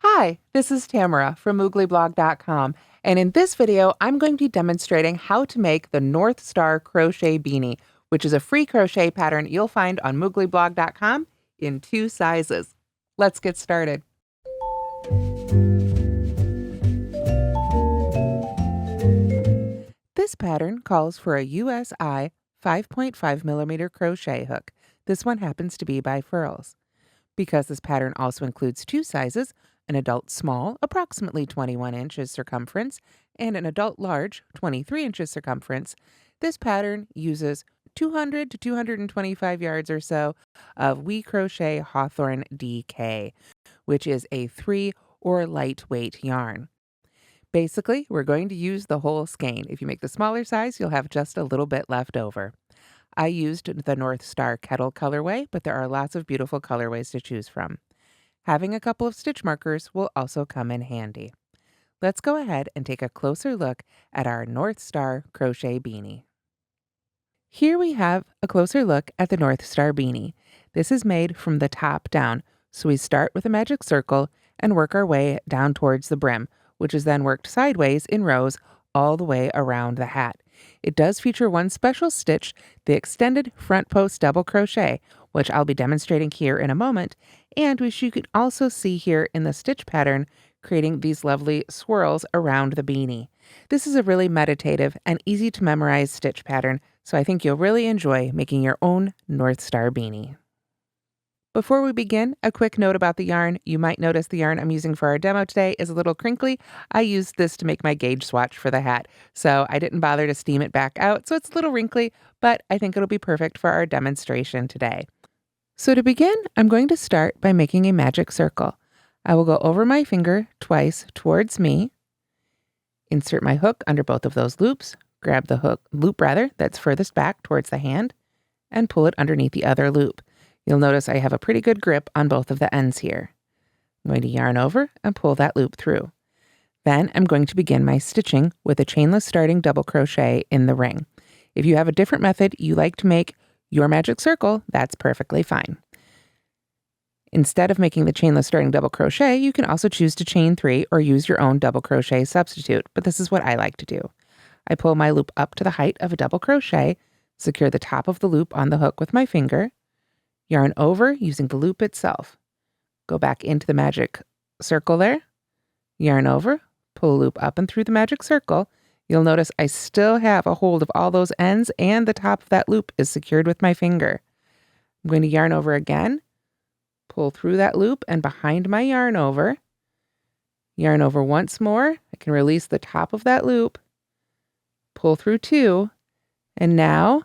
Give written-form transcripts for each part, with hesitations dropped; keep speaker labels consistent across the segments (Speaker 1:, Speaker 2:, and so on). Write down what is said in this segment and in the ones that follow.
Speaker 1: Hi, this is Tamara from mooglyblog.com, and in this video, I'm going to be demonstrating how to make the Northstar Crochet Beanie, which is a free crochet pattern you'll find on mooglyblog.com in 2 sizes. Let's get started. This pattern calls for a USI 5.5mm crochet hook. This one happens to be by Furls. Because this pattern also includes 2 sizes, an adult small, approximately 21 inches circumference, and an adult large, 23 inches circumference, this pattern uses 200 to 225 yards or so of WeCrochet Hawthorne DK, which is a 3 or lightweight yarn. Basically, we're going to use the whole skein. If you make the smaller size, you'll have just a little bit left over. I used the Northstar Kettle colorway, but there are lots of beautiful colorways to choose from. Having a couple of stitch markers will also come in handy. Let's go ahead and take a closer look at our Northstar Crochet Beanie. Here we have a closer look at the Northstar Beanie. This is made from the top down, so we start with a magic circle and work our way down towards the brim, which is then worked sideways in rows all the way around the hat. It does feature one special stitch, the extended front post double crochet, which I'll be demonstrating here in a moment, and which you can also see here in the stitch pattern, creating these lovely swirls around the beanie. This is a really meditative and easy to memorize stitch pattern, so I think you'll really enjoy making your own Northstar beanie. Before we begin, a quick note about the yarn. You might notice the yarn I'm using for our demo today is a little crinkly. I used this to make my gauge swatch for the hat, so I didn't bother to steam it back out, so it's a little wrinkly, but I think it'll be perfect for our demonstration today. So to begin, I'm going to start by making a magic circle. I will go over my finger twice towards me, insert my hook under both of those loops, grab the loop that's furthest back towards the hand, and pull it underneath the other loop. You'll notice I have a pretty good grip on both of the ends here. I'm going to yarn over and pull that loop through. Then I'm going to begin my stitching with a chainless starting double crochet in the ring. If you have a different method you like to make your magic circle, that's perfectly fine. Instead of making the chainless starting double crochet, you can also choose to chain 3 or use your own double crochet substitute, but this is what I like to do. I pull my loop up to the height of a double crochet, secure the top of the loop on the hook with my finger, yarn over using the loop itself. Go back into the magic circle there, yarn over, pull a loop up and through the magic circle. You'll notice I still have a hold of all those ends and the top of that loop is secured with my finger. I'm going to yarn over again, pull through that loop and behind my yarn over once more. I can release the top of that loop, pull through 2, and now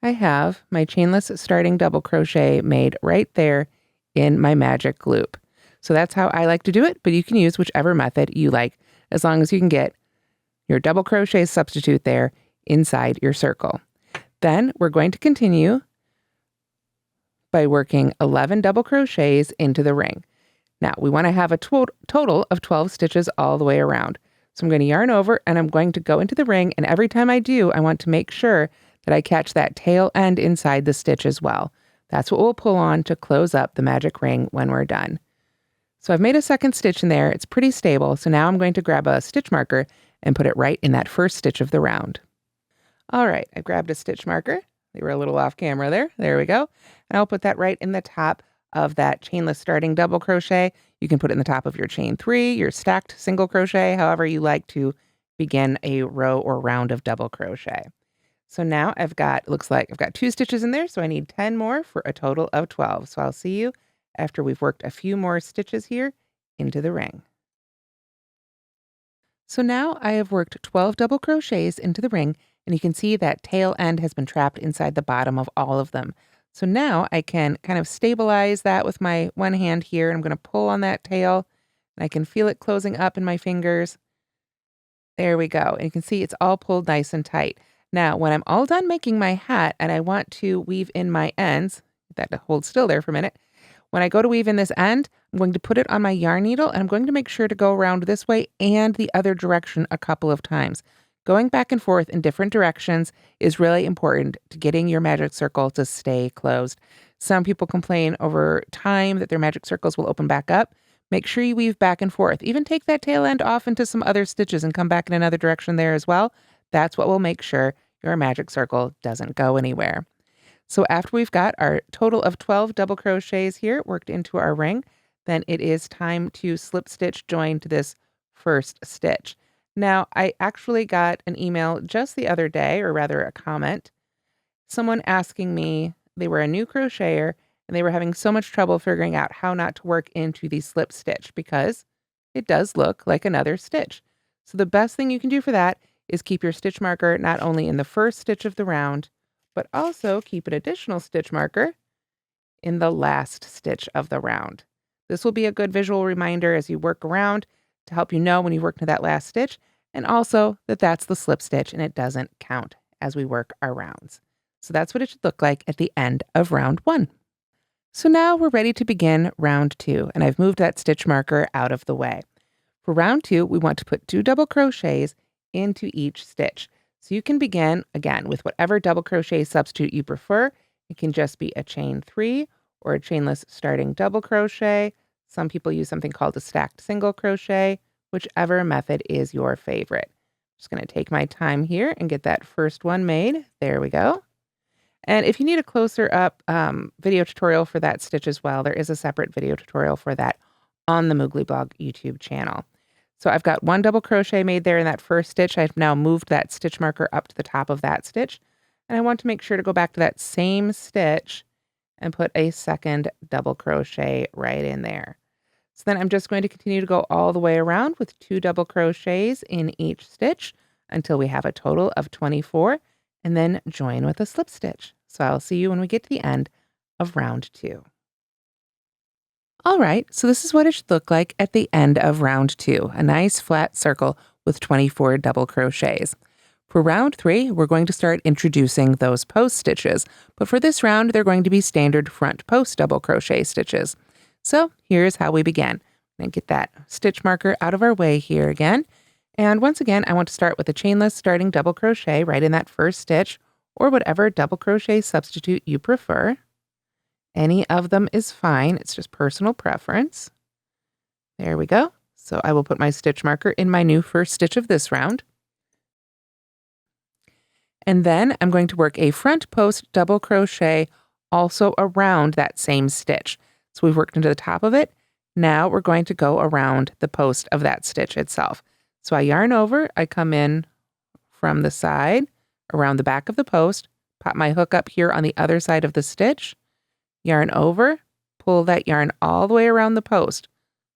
Speaker 1: I have my chainless starting double crochet made right there in my magic loop. So that's how I like to do it, but you can use whichever method you like, as long as you can get your double crochet substitute there inside your circle. Then we're going to continue by working 11 double crochets into the ring. Now we want to have a total of 12 stitches all the way around. So I'm going to yarn over and I'm going to go into the ring, and every time I do, I want to make sure that I catch that tail end inside the stitch as well. That's what we'll pull on to close up the magic ring when we're done. So I've made a second stitch in there. It's pretty stable. So now I'm going to grab a stitch marker and put it right in that first stitch of the round. All right, I grabbed a stitch marker. They were a little off camera there. There we go. And I'll put that right in the top of that chainless starting double crochet. You can put it in the top of your chain 3, your stacked single crochet, however you like to begin a row or round of double crochet. So now looks like I've got 2 stitches in there, so I need 10 more for a total of 12. So I'll see you after we've worked a few more stitches here into the ring. So now I have worked 12 double crochets into the ring, and you can see that tail end has been trapped inside the bottom of all of them. So now I can kind of stabilize that with my one hand here. I'm going to pull on that tail, and I can feel it closing up in my fingers. There we go. And you can see it's all pulled nice and tight. Now, when I'm all done making my hat and I want to weave in my ends, that hold still there for a minute. When I go to weave in this end, I'm going to put it on my yarn needle and I'm going to make sure to go around this way and the other direction a couple of times. Going back and forth in different directions is really important to getting your magic circle to stay closed. Some people complain over time that their magic circles will open back up, Make sure you weave back and forth. Even take that tail end off into some other stitches and come back in another direction there as well. That's what will make sure your magic circle doesn't go anywhere. So after we've got our total of 12 double crochets here worked into our ring, then it is time to slip stitch join to this first stitch. Now, I actually got an email just the other day, or rather a comment, someone asking me, they were a new crocheter and they were having so much trouble figuring out how not to work into the slip stitch because it does look like another stitch. So the best thing you can do for that is keep your stitch marker not only in the first stitch of the round, but also keep an additional stitch marker in the last stitch of the round. This will be a good visual reminder as you work around to help you know when you've worked to that last stitch, and also that that's the slip stitch and it doesn't count as we work our rounds. So that's what it should look like at the end of round 1. So now we're ready to begin round 2, and I've moved that stitch marker out of the way. For round 2, we want to put 2 double crochets into each stitch. So you can begin, again, with whatever double crochet substitute you prefer. It can just be a chain 3 or a chainless starting double crochet. Some people use something called a stacked single crochet, whichever method is your favorite. I'm just going to take my time here and get that first one made. There we go. And if you need a closer up video tutorial for that stitch as well, there is a separate video tutorial for that on the Moogly Blog YouTube channel. So I've got 1 double crochet made there in that first stitch. I've now moved that stitch marker up to the top of that stitch. And I want to make sure to go back to that same stitch and put a second double crochet right in there. So then I'm just going to continue to go all the way around with 2 double crochets in each stitch until we have a total of 24, and then join with a slip stitch. So I'll see you when we get to the end of round 2. All right, so this is what it should look like at the end of round 2, a nice flat circle with 24 double crochets. For round 3, we're going to start introducing those post stitches, but for this round, they're going to be standard front post double crochet stitches. So here's how we begin. I'm going to get that stitch marker out of our way here again. And once again, I want to start with a chainless starting double crochet right in that first stitch, or whatever double crochet substitute you prefer. Any of them is fine. It's just personal preference. There we go. So I will put my stitch marker in my new first stitch of this round. And then I'm going to work a front post double crochet also around that same stitch. So we've worked into the top of it. Now we're going to go around the post of that stitch itself. So I yarn over, I come in from the side, around the back of the post, pop my hook up here on the other side of the stitch, yarn over, pull that yarn all the way around the post.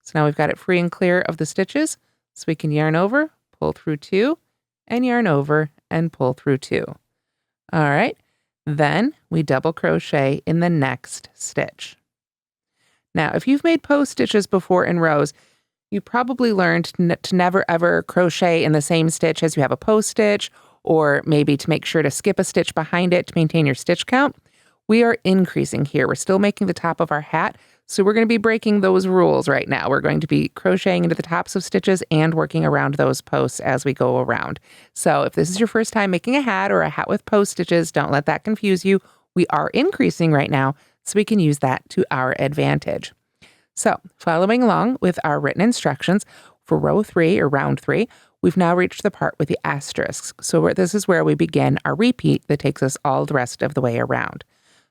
Speaker 1: So now we've got it free and clear of the stitches, so we can yarn over, pull through 2, and yarn over and pull through 2. All right, then we double crochet in the next stitch. Now, if you've made post stitches before in rows, you probably learned to never ever crochet in the same stitch as you have a post stitch, or maybe to make sure to skip a stitch behind it to maintain your stitch count. We are increasing here. We're still making the top of our hat, so we're going to be breaking those rules right now. We're going to be crocheting into the tops of stitches and working around those posts as we go around. So if this is your first time making a hat or a hat with post stitches, don't let that confuse you. We are increasing right now, so we can use that to our advantage. So following along with our written instructions for row 3 or round 3, we've now reached the part with the asterisks. So this is where we begin our repeat that takes us all the rest of the way around.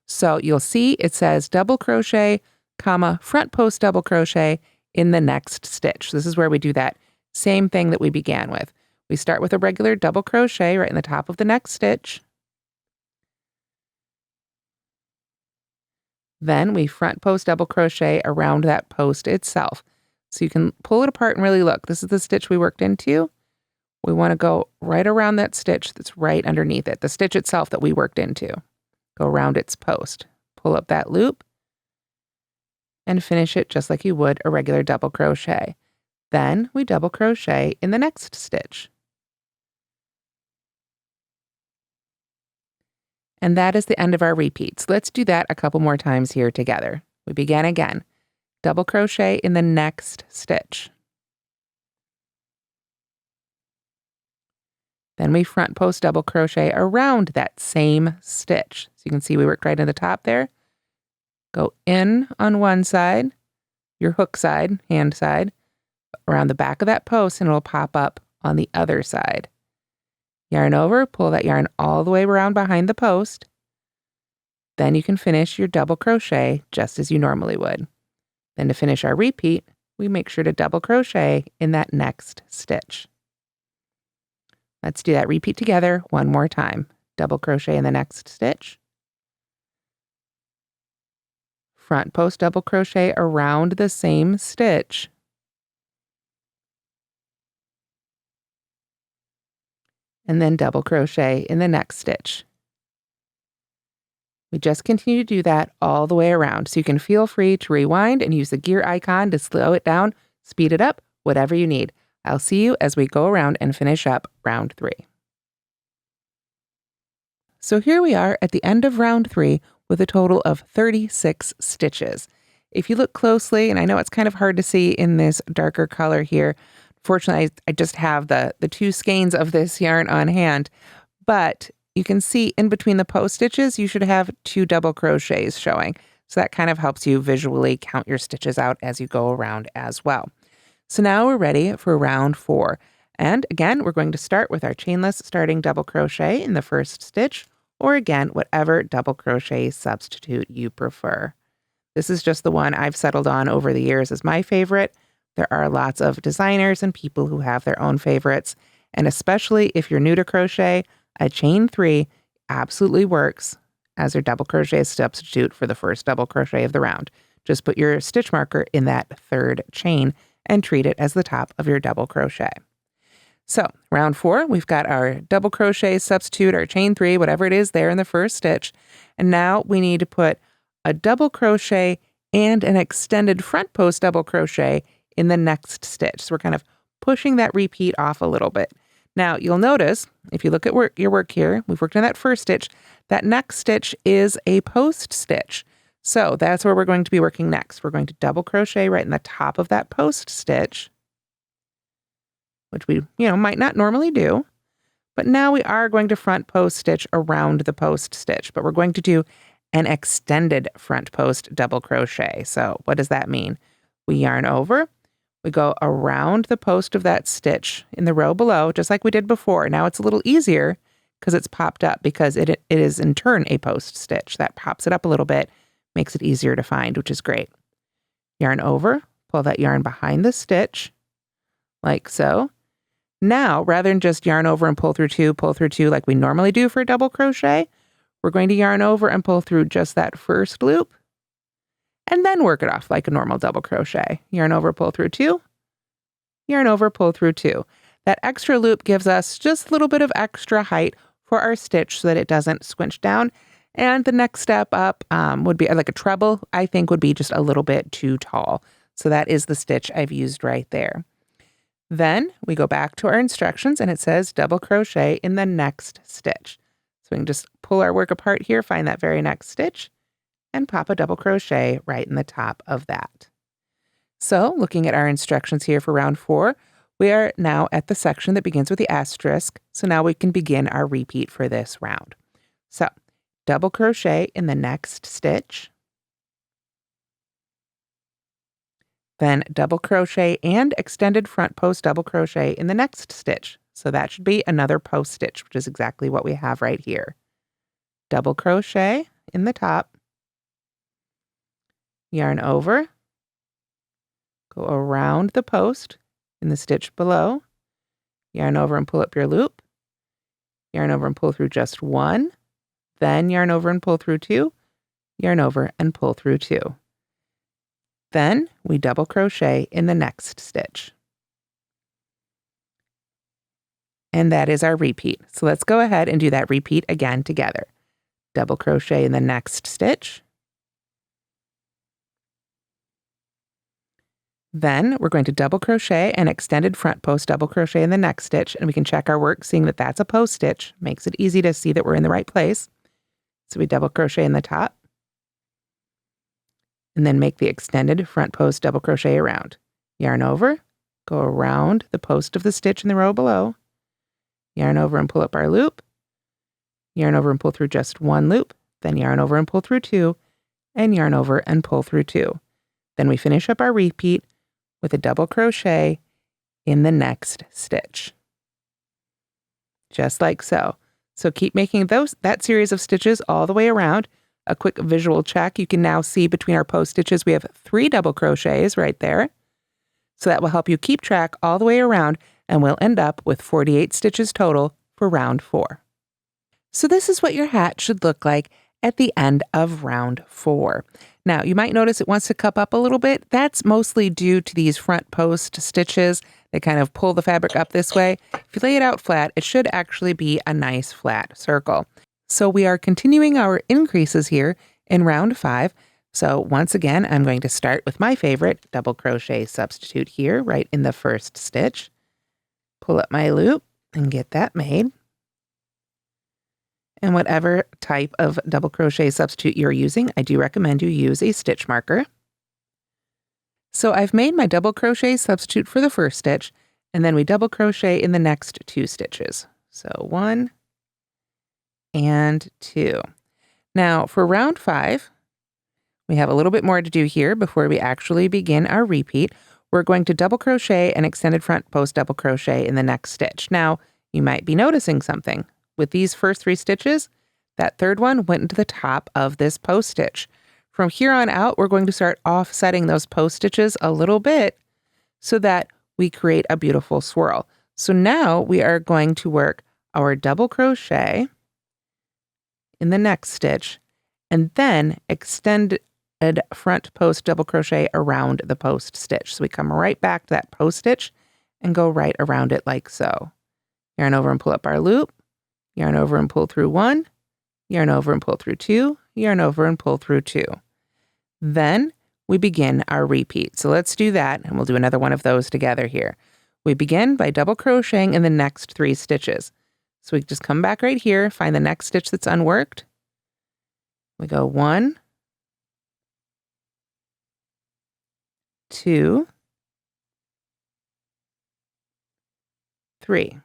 Speaker 1: So you'll see it says double crochet, comma, front post double crochet in the next stitch. This is where we do that same thing that we began with. We start with a regular double crochet right in the top of the next stitch. Then we front post double crochet around that post itself. So you can pull it apart and really look. This is the stitch we worked into. We want to go right around that stitch that's right underneath it, the stitch itself that we worked into. Go around its post, pull up that loop, and finish it just like you would a regular double crochet. Then we double crochet in the next stitch. And that is the end of our repeats. Let's do that a couple more times here together. We begin again. Double crochet in the next stitch. Then we front post double crochet around that same stitch. So you can see we worked right in the top there. Go in on one side, your hook side, hand side, around the back of that post, and it'll pop up on the other side. Yarn over, pull that yarn all the way around behind the post. Then you can finish your double crochet just as you normally would. Then to finish our repeat, we make sure to double crochet in that next stitch. Let's do that repeat together one more time. Double crochet in the next stitch. Front post double crochet around the same stitch. And then double crochet in the next stitch. We just continue to do that all the way around, so you can feel free to rewind and use the gear icon to slow it down, speed it up, whatever you need. I'll see you as we go around and finish up round 3. So here we are at the end of round 3 with a total of 36 stitches. If you look closely, and I know it's kind of hard to see in this darker color here, fortunately I just have the 2 skeins of this yarn on hand, but you can see in between the post stitches, you should have 2 double crochets showing. So that kind of helps you visually count your stitches out as you go around as well. So now we're ready for round 4. And again, we're going to start with our chainless starting double crochet in the first stitch, or again, whatever double crochet substitute you prefer. This is just the one I've settled on over the years as my favorite. There are lots of designers and people who have their own favorites. And especially if you're new to crochet, a chain 3 absolutely works as your double crochet substitute for the first double crochet of the round. Just put your stitch marker in that 3rd chain and treat it as the top of your double crochet. So round 4, we've got our double crochet substitute, our chain 3, whatever it is there in the first stitch. And now we need to put a double crochet and an extended front post double crochet in the next stitch. So we're kind of pushing that repeat off a little bit. Now, you'll notice, if you look at your work here, we've worked on that first stitch. That next stitch is a post stitch. So that's where we're going to be working next. We're going to double crochet right in the top of that post stitch, which we, might not normally do. But now we are going to front post stitch around the post stitch, but we're going to do an extended front post double crochet. So what does that mean? We yarn over. We go around the post of that stitch in the row below, just like we did before. Now it's a little easier because it's popped up because it is in turn a post stitch. That pops it up a little bit, makes it easier to find, which is great. Yarn over, pull that yarn behind the stitch, like so. Now, rather than just yarn over and pull through 2 like we normally do for a double crochet, we're going to yarn over and pull through just that first loop, and then work it off like a normal double crochet. Yarn over, pull through 2, yarn over, pull through 2. That extra loop gives us just a little bit of extra height for our stitch so that it doesn't squinch down. And the next step up would be like a treble, I think would be just a little bit too tall. So that is the stitch I've used right there. Then we go back to our instructions and it says double crochet in the next stitch. So we can just pull our work apart here, find that very next stitch, and pop a double crochet right in the top of that. So looking at our instructions here for round 4, we are now at the section that begins with the asterisk. So now we can begin our repeat for this round. So double crochet in the next stitch, then double crochet and extended front post double crochet in the next stitch. So that should be another post stitch, which is exactly what we have right here. Double crochet in the top, yarn over, go around the post in the stitch below, yarn over and pull up your loop, yarn over and pull through just 1, then yarn over and pull through 2, yarn over and pull through 2. Then we double crochet in the next stitch. And that is our repeat. So let's go ahead and do that repeat again together. Double crochet in the next stitch. Then we're going to double crochet and extended front post double crochet in the next stitch, and we can check our work seeing that that's a post stitch. Makes it easy to see that we're in the right place. So we double crochet in the top and then make the extended front post double crochet around. Yarn over, go around the post of the stitch in the row below, yarn over and pull up our loop, yarn over and pull through just 1 loop, then yarn over and pull through 2, and yarn over and pull through 2. Then we finish up our repeat with a double crochet in the next stitch. Just like so. So keep making that series of stitches all the way around. A quick visual check. You can now see between our post stitches we have 3 double crochets right there. So that will help you keep track all the way around, and we'll end up with 48 stitches total for round 4. So this is what your hat should look like at the end of round 4. Now, you might notice it wants to cup up a little bit. That's mostly due to these front post stitches. They kind of pull the fabric up this way. If you lay it out flat, it should actually be a nice flat circle. So we are continuing our increases here in round 5. So once again, I'm going to start with my favorite double crochet substitute here, right in the first stitch. Pull up my loop and get that made. And whatever type of double crochet substitute you're using, I do recommend you use a stitch marker. So I've made my double crochet substitute for the first stitch, and then we double crochet in the next 2 stitches. So 1 and 2. Now for round 5, we have a little bit more to do here before we actually begin our repeat. We're going to double crochet an extended front post double crochet in the next stitch. Now, you might be noticing something. With these first 3 stitches, that third one went into the top of this post stitch. From here on out, we're going to start offsetting those post stitches a little bit so that we create a beautiful swirl. So now we are going to work our double crochet in the next stitch and then extended front post double crochet around the post stitch. So we come right back to that post stitch and go right around it like so. Yarn over and pull up our loop. Yarn over and pull through 1, yarn over and pull through 2, yarn over and pull through 2. Then we begin our repeat. So let's do that, and we'll do another one of those together here. We begin by double crocheting in the next 3 stitches. So we just come back right here, find the next stitch that's unworked. We go 1, 2, 3.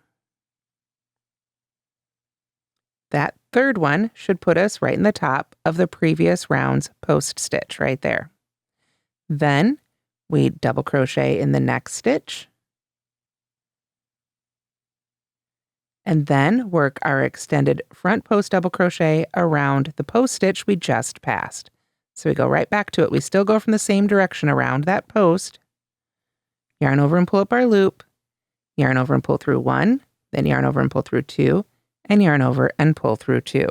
Speaker 1: That third one should put us right in the top of the previous round's post stitch right there. Then we double crochet in the next stitch. And then work our extended front post double crochet around the post stitch we just passed. So we go right back to it. We still go from the same direction around that post. Yarn over and pull up our loop. Yarn over and pull through 1, then yarn over and pull through 2, and yarn over and pull through 2.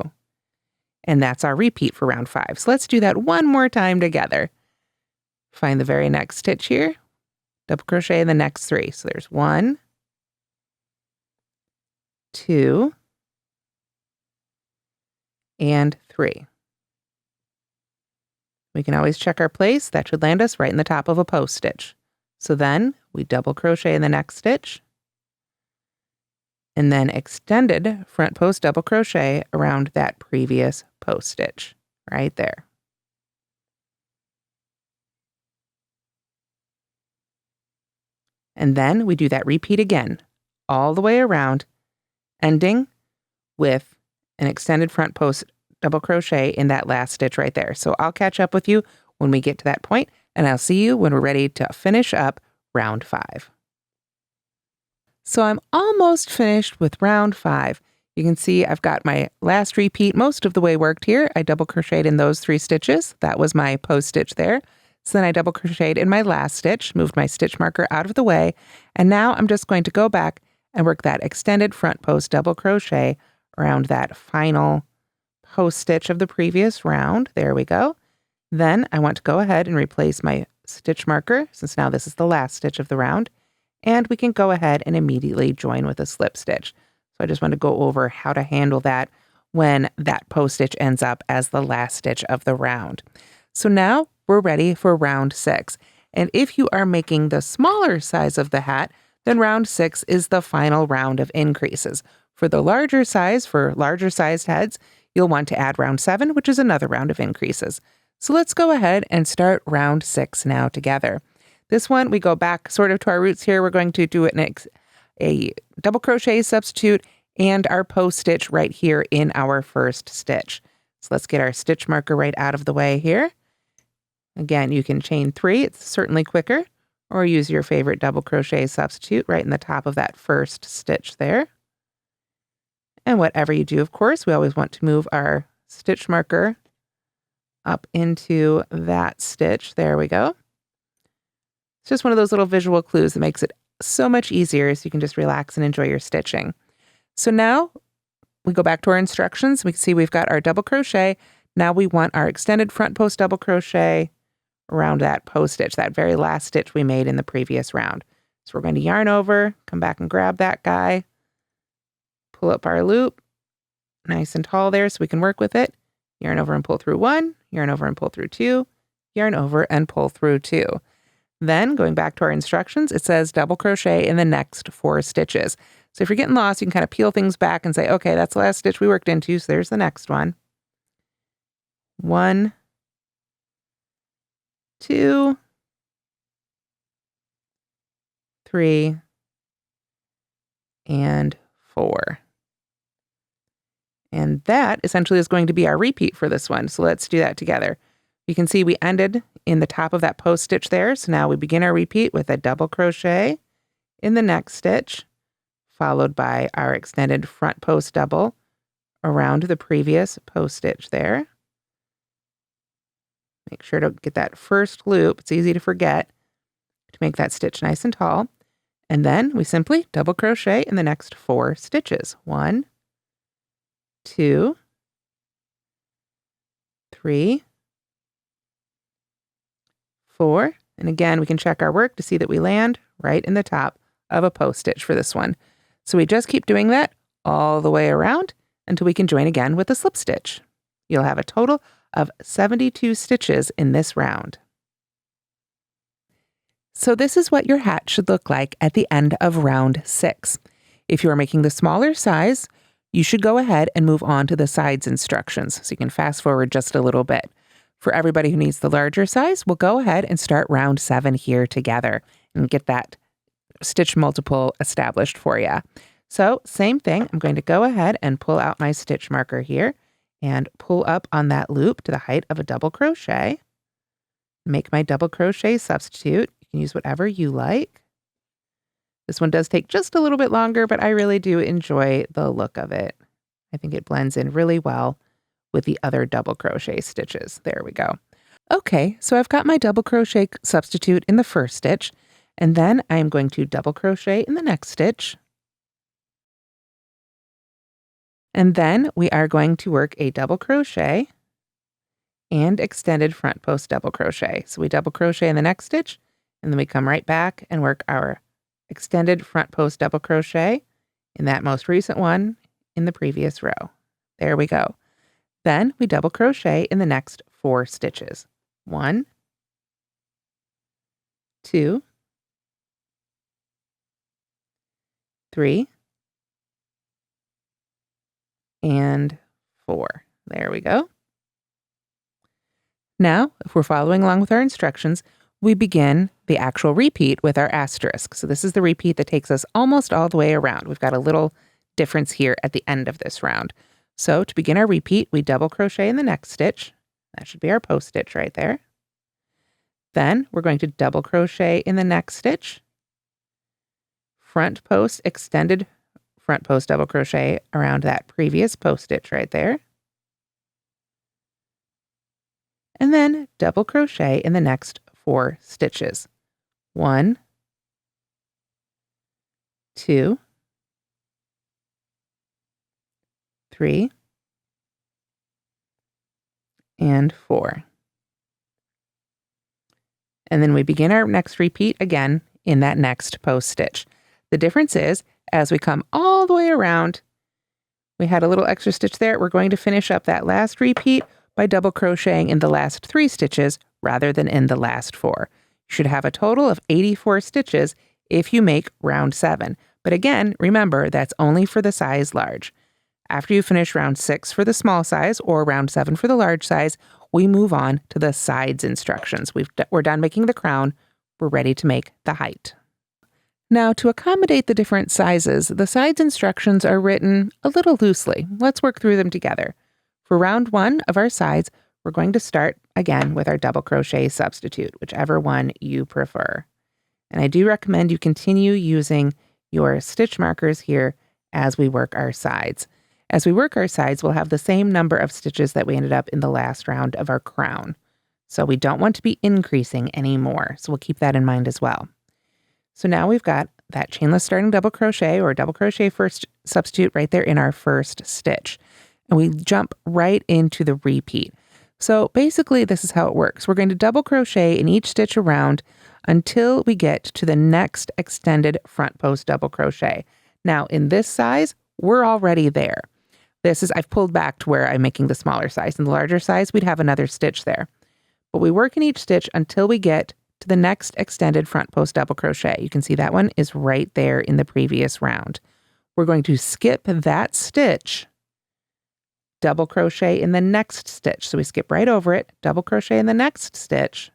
Speaker 1: And that's our repeat for round 5. So let's do that one more time together. Find the very next stitch here, double crochet in the next 3. So there's 1, 2, and 3. We can always check our place. That should land us right in the top of a post stitch. So then we double crochet in the next stitch, and then extended front post double crochet around that previous post stitch right there. And then we do that repeat again, all the way around, ending with an extended front post double crochet in that last stitch right there. So I'll catch up with you when we get to that point, and I'll see you when we're ready to finish up round 5. So I'm almost finished with round 5. You can see I've got my last repeat most of the way worked here. I double crocheted in those 3 stitches. That was my post stitch there. So then I double crocheted in my last stitch, moved my stitch marker out of the way, and now I'm just going to go back and work that extended front post double crochet around that final post stitch of the previous round. There we go. Then I want to go ahead and replace my stitch marker, since now this is the last stitch of the round, and we can go ahead and immediately join with a slip stitch. So I just want to go over how to handle that when that post stitch ends up as the last stitch of the round. So now we're ready for round 6. And if you are making the smaller size of the hat, then round 6 is the final round of increases. For the larger size, for larger sized heads, you'll want to add round 7, which is another round of increases. So let's go ahead and start round 6 now together. This one, we go back sort of to our roots here. We're going to do a double crochet substitute and our post stitch right here in our first stitch. So let's get our stitch marker right out of the way here. Again, you can chain 3, it's certainly quicker, or use your favorite double crochet substitute right in the top of that first stitch there. And whatever you do, of course, we always want to move our stitch marker up into that stitch. There we go. It's just one of those little visual clues that makes it so much easier, so you can just relax and enjoy your stitching. So now we go back to our instructions. We can see we've got our double crochet. Now we want our extended front post double crochet around that post stitch, that very last stitch we made in the previous round. So we're going to yarn over, come back and grab that guy, pull up our loop, nice and tall there so we can work with it. Yarn over and pull through 1, yarn over and pull through 2, yarn over and pull through 2. Then going back to our instructions, it says double crochet in the next 4 stitches. So if you're getting lost, you can kind of peel things back and say, okay, that's the last stitch we worked into, so there's the next one. 1, 2, 3, and 4. And that essentially is going to be our repeat for this one. So let's do that together. You can see we ended in the top of that post stitch there. So now we begin our repeat with a double crochet in the next stitch, followed by our extended front post double around the previous post stitch there. Make sure to get that first loop. It's easy to forget to make that stitch nice and tall. And then we simply double crochet in the next 4 stitches. 1, 2, 3, 4. And again, we can check our work to see that we land right in the top of a post stitch for this one. So we just keep doing that all the way around until we can join again with a slip stitch. You'll have a total of 72 stitches in this round. So this is what your hat should look like at the end of round 6. If you are making the smaller size, you should go ahead and move on to the sides instructions, so you can fast forward just a little bit. For everybody who needs the larger size, we'll go ahead and start round 7 here together and get that stitch multiple established for you. So same thing, I'm going to go ahead and pull out my stitch marker here and pull up on that loop to the height of a double crochet. Make my double crochet substitute. You can use whatever you like. This one does take just a little bit longer, but I really do enjoy the look of it. I think it blends in really well with the other double crochet stitches. There we go. Okay, so I've got my double crochet substitute in the first stitch, and then I'm going to double crochet in the next stitch. And then we are going to work a double crochet and extended front post double crochet. So we double crochet in the next stitch, and then we come right back and work our extended front post double crochet in that most recent one in the previous row. There we go. Then we double crochet in the next 4 stitches. 1, 2, 3, and 4. There we go. Now, if we're following along with our instructions, we begin the actual repeat with our asterisk. So this is the repeat that takes us almost all the way around. We've got a little difference here at the end of this round. So to begin our repeat, we double crochet in the next stitch. That should be our post stitch right there. Then we're going to double crochet in the next stitch, front post, extended front post double crochet around that previous post stitch right there. And then double crochet in the next 4 stitches. 1, 2, 3, and 4. And then we begin our next repeat again in that next post stitch. The difference is, as we come all the way around, we had a little extra stitch there. We're going to finish up that last repeat by double crocheting in the last 3 stitches rather than in the last 4. You should have a total of 84 stitches if you make round 7. But again, remember, that's only for the size large. After you finish round 6 for the small size or round 7 for the large size, we move on to the sides instructions. We're done making the crown. We're ready to make the height. Now, to accommodate the different sizes, the sides instructions are written a little loosely. Let's work through them together. For round 1 of our sides, we're going to start again with our double crochet substitute, whichever one you prefer. And I do recommend you continue using your stitch markers here as we work our sides. As we work our sides, we'll have the same number of stitches that we ended up in the last round of our crown. So we don't want to be increasing anymore. So we'll keep that in mind as well. So now we've got that chainless starting double crochet or double crochet first substitute right there in our first stitch. And we jump right into the repeat. So basically this is how it works. We're going to double crochet in each stitch around until we get to the next extended front post double crochet. Now in this size, we're already there. I've pulled back to where I'm making the smaller size. In the larger size, we'd have another stitch there. But we work in each stitch until we get to the next extended front post double crochet. You can see that one is right there in the previous round. We're going to skip that stitch, double crochet in the next stitch. So we skip right over it, double crochet in the next stitch.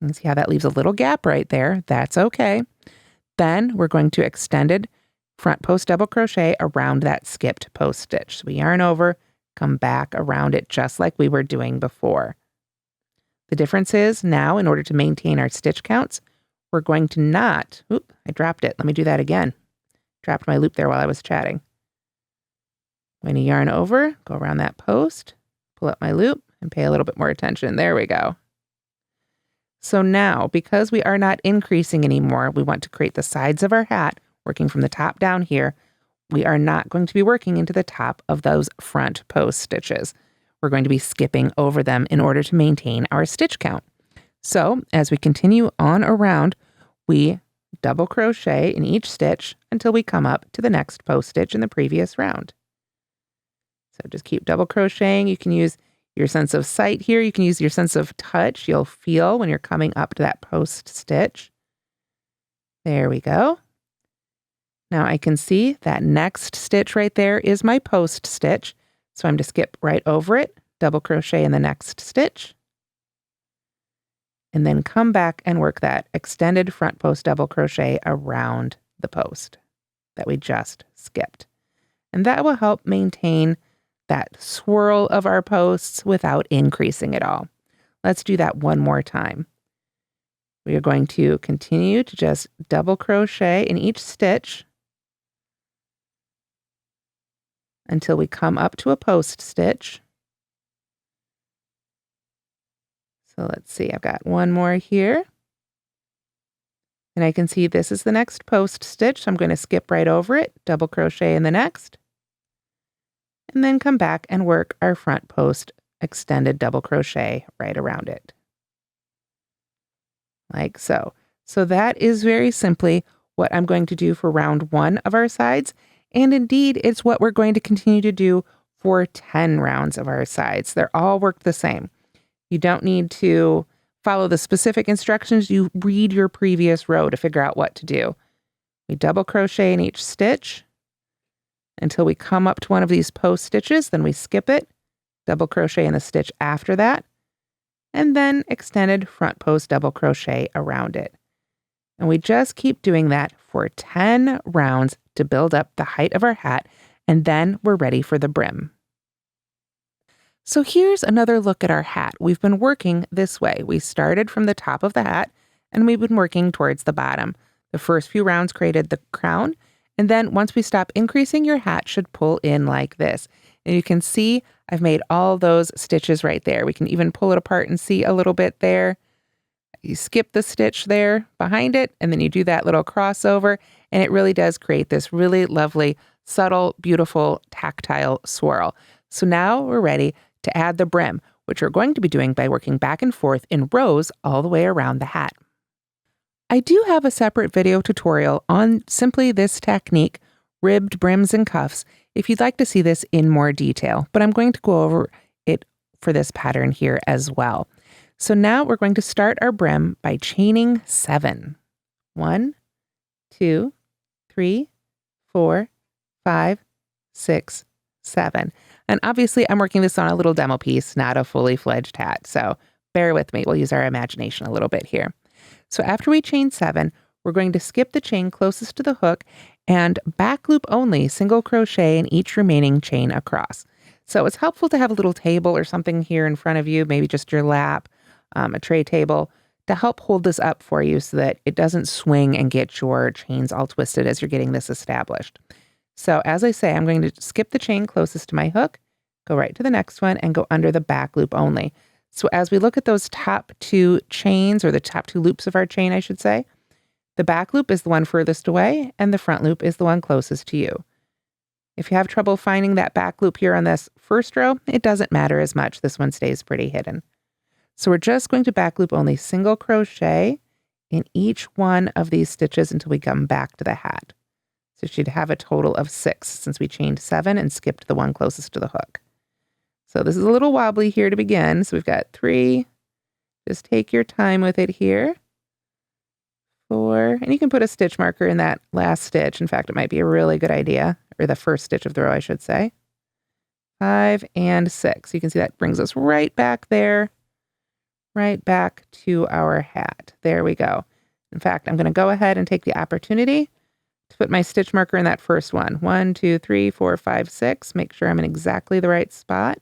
Speaker 1: You can see how that leaves a little gap right there. That's okay. Then we're going to extended front post double crochet around that skipped post stitch. So we yarn over, come back around it just like we were doing before. The difference is now, in order to maintain our stitch counts, we're going to not, I dropped it. Let me do that again. Dropped my loop there while I was chatting. I'm going to yarn over, go around that post, pull up my loop, and pay a little bit more attention. There we go. So now, because we are not increasing anymore, we want to create the sides of our hat, working from the top down here. We are not going to be working into the top of those front post stitches. We're going to be skipping over them in order to maintain our stitch count. So as we continue on around, we double crochet in each stitch until we come up to the next post stitch in the previous round. So just keep double crocheting. You can use your sense of sight here. You can use your sense of touch. You'll feel when you're coming up to that post stitch. There we go. Now I can see that next stitch right there is my post stitch. So I'm to skip right over it, double crochet in the next stitch, and then come back and work that extended front post double crochet around the post that we just skipped. And that will help maintain that swirl of our posts without increasing at all. Let's do that one more time. We are going to continue to just double crochet in each stitch until we come up to a post stitch. So let's see, I've got one more here. And I can see this is the next post stitch, so I'm going to skip right over it, double crochet in the next, and then come back and work our front post extended double crochet right around it. Like so. So that is very simply what I'm going to do for round 1 of our sides. And indeed, it's what we're going to continue to do for 10 rounds of our sides. They're all worked the same. You don't need to follow the specific instructions. You read your previous row to figure out what to do. We double crochet in each stitch until we come up to one of these post stitches. Then we skip it, double crochet in the stitch after that, and then extended front post double crochet around it. And we just keep doing that for 10 rounds to build up the height of our hat, and then we're ready for the brim. So here's another look at our hat. We've been working this way. We started from the top of the hat, and we've been working towards the bottom. The first few rounds created the crown, and then once we stop increasing, your hat should pull in like this. And you can see I've made all those stitches right there. We can even pull it apart and see a little bit there. You skip the stitch there behind it, and then you do that little crossover, and it really does create this really lovely, subtle, beautiful, tactile swirl. So now we're ready to add the brim, which we're going to be doing by working back and forth in rows all the way around the hat. I do have a separate video tutorial on simply this technique, ribbed brims and cuffs, if you'd like to see this in more detail, but I'm going to go over it for this pattern here as well. So now we're going to start our brim by chaining 7. 1, 2, 3, 4, 5, 6, 7. And obviously I'm working this on a little demo piece, not a fully fledged hat. So bear with me. We'll use our imagination a little bit here. So after we chain 7, we're going to skip the chain closest to the hook and back loop only single crochet in each remaining chain across. So it's helpful to have a little table or something here in front of you, maybe just your lap, a tray table, to help hold this up for you so that it doesn't swing and get your chains all twisted as you're getting this established. So as I say, I'm going to skip the chain closest to my hook, go right to the next one, and go under the back loop only. So as we look at those top two chains, or the top two loops of our chain, I should say, the back loop is the one furthest away, and the front loop is the one closest to you. If you have trouble finding that back loop here on this first row, it doesn't matter as much. This one stays pretty hidden. So we're just going to back loop only single crochet in each one of these stitches until we come back to the hat. So you should have a total of 6 since we chained 7 and skipped the one closest to the hook. So this is a little wobbly here to begin. So we've got 3. Just take your time with it here. 4, and you can put a stitch marker in that last stitch. In fact, it might be a really good idea, or the first stitch of the row, I should say. 5 and 6. You can see that brings us right back there, right back to our hat. There we go. In fact, I'm going to go ahead and take the opportunity to put my stitch marker in that first one. 1, 2, 3, 4, 5, 6. Make sure I'm in exactly the right spot.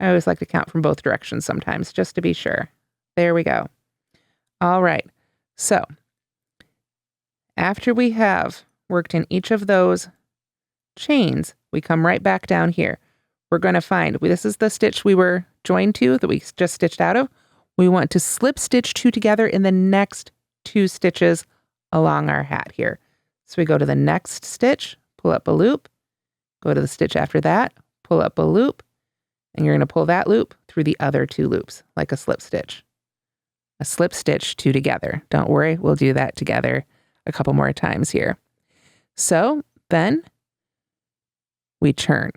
Speaker 1: I always like to count from both directions sometimes, just to be sure. There we go. All right. So after we have worked in each of those chains, we come right back down here. We're going to find, this is the stitch we were joined to that we just stitched out of. We want to slip stitch 2 together in the next 2 stitches along our hat here. So we go to the next stitch, pull up a loop, go to the stitch after that, pull up a loop, and you're going to pull that loop through the other 2 loops like a slip stitch. A slip stitch 2 together. Don't worry, we'll do that together a couple more times here. So then we turn.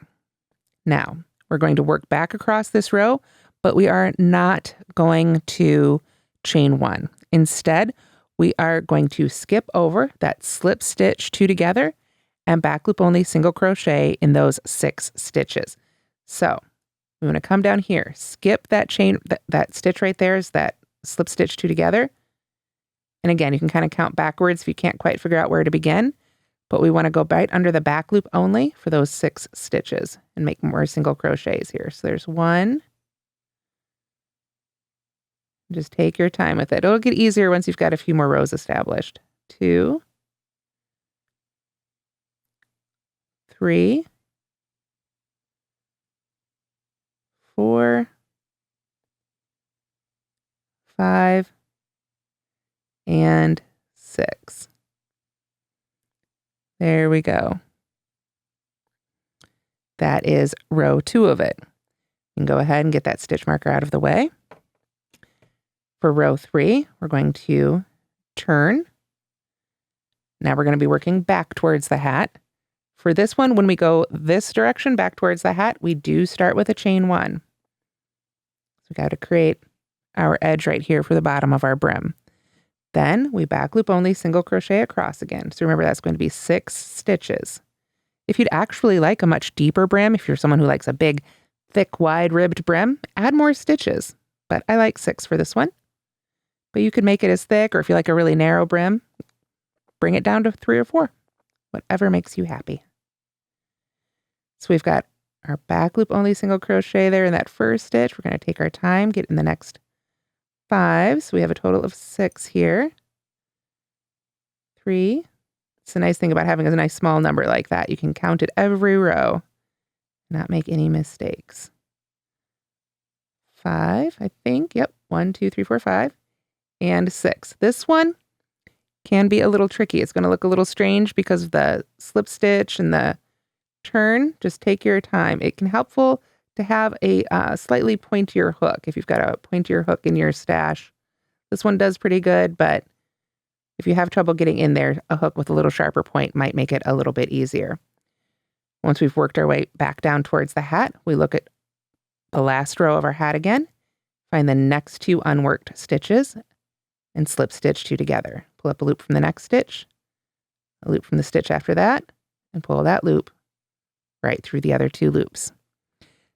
Speaker 1: Now we're going to work back across this row, but we are not going to chain 1. Instead, we are going to skip over that slip stitch 2 together and back loop only single crochet in those 6 stitches. So we want to come down here, skip that chain, that stitch right there is that slip stitch 2 together. And again, you can kind of count backwards if you can't quite figure out where to begin, but we want to go right under the back loop only for those 6 stitches and make more single crochets here. So there's 1. Just take your time with it. It'll get easier once you've got a few more rows established. 2, 3, 4, 5, and 6. There we go. That is row 2 of it. You can go ahead and get that stitch marker out of the way. For row 3, we're going to turn. Now we're going to be working back towards the hat. For this one, when we go this direction back towards the hat, we do start with a chain 1. So we got to create our edge right here for the bottom of our brim. Then we back loop only single crochet across again. So remember, that's going to be 6 stitches. If you'd actually like a much deeper brim, if you're someone who likes a big, thick, wide ribbed brim, add more stitches. But I like 6 for this one. But you could make it as thick, or if you like a really narrow brim, bring it down to 3 or 4. Whatever makes you happy. So we've got our back loop only single crochet there in that first stitch. We're going to take our time, get in the next 5. So we have a total of 6 here. 3. It's a nice thing about having a nice small number like that. You can count it every row, not make any mistakes. 5, I think. Yep. 1, 2, 3, 4, 5. And 6. This one can be a little tricky. It's going to look a little strange because of the slip stitch and the turn. Just take your time. It can be helpful to have a slightly pointier hook. If you've got a pointier hook in your stash, this one does pretty good, but if you have trouble getting in there, a hook with a little sharper point might make it a little bit easier. Once we've worked our way back down towards the hat, we look at the last row of our hat again, find the next 2 unworked stitches, and slip stitch 2 together. Pull up a loop from the next stitch, a loop from the stitch after that, and pull that loop right through the other 2 loops.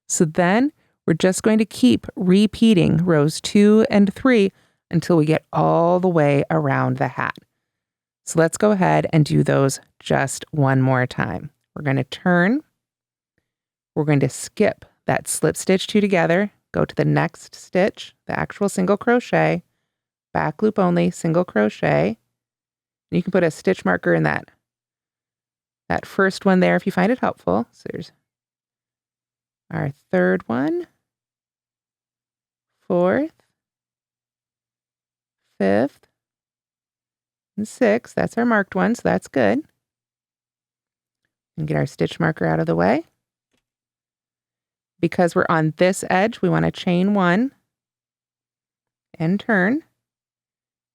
Speaker 1: So then we're just going to keep repeating rows 2 and 3 until we get all the way around the hat. So let's go ahead and do those just one more time. We're going to turn, we're going to skip that slip stitch 2 together, go to the next stitch, the actual single crochet, back loop only, single crochet. You can put a stitch marker in that first one there if you find it helpful. So there's our third one, fourth, fifth, and sixth. That's our marked one, so that's good. And get our stitch marker out of the way. Because we're on this edge, we want to chain 1 and turn,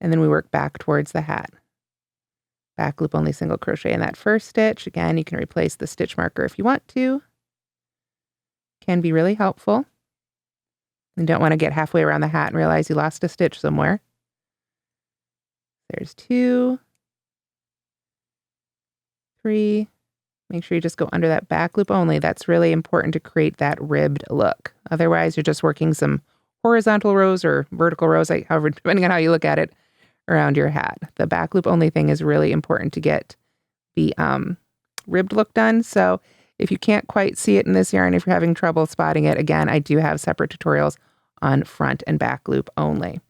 Speaker 1: and then we work back towards the hat. Back loop only, single crochet in that first stitch. Again, you can replace the stitch marker if you want to. Can be really helpful. You don't want to get halfway around the hat and realize you lost a stitch somewhere. There's 2, 3. Make sure you just go under that back loop only. That's really important to create that ribbed look. Otherwise, you're just working some horizontal rows or vertical rows, however, depending on how you look at it, around your hat. The back loop only thing is really important to get the ribbed look done. So if you can't quite see it in this yarn, if you're having trouble spotting it, again, I do have separate tutorials on front and back loop only.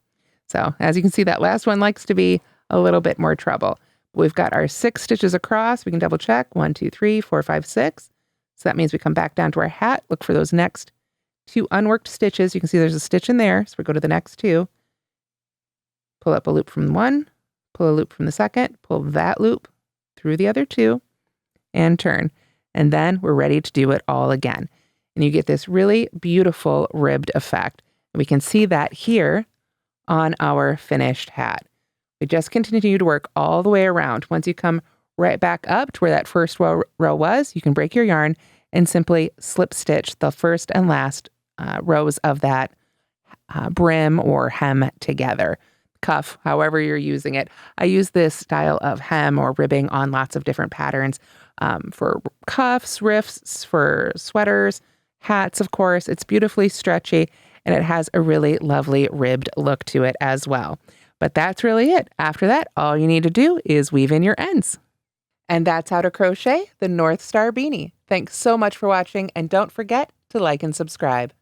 Speaker 1: So as you can see, that last one likes to be a little bit more trouble. We've got our 6 stitches across. We can double check. 1, 2, 3, 4, 5, 6. So that means we come back down to our hat, look for those next 2 unworked stitches. You can see there's a stitch in there. So we go to the next 2. Pull up a loop from one, pull a loop from the second, pull that loop through the other 2, and turn. And then we're ready to do it all again. And you get this really beautiful ribbed effect. And we can see that here on our finished hat. We just continue to work all the way around. Once you come right back up to where that first row was, you can break your yarn and simply slip stitch the first and last rows of that brim or hem together. Cuff, however you're using it. I use this style of hem or ribbing on lots of different patterns for cuffs, rifts, for sweaters, hats, of course. It's beautifully stretchy and it has a really lovely ribbed look to it as well. But that's really it. After that, all you need to do is weave in your ends. And that's how to crochet the Northstar Beanie. Thanks so much for watching, and don't forget to like and subscribe.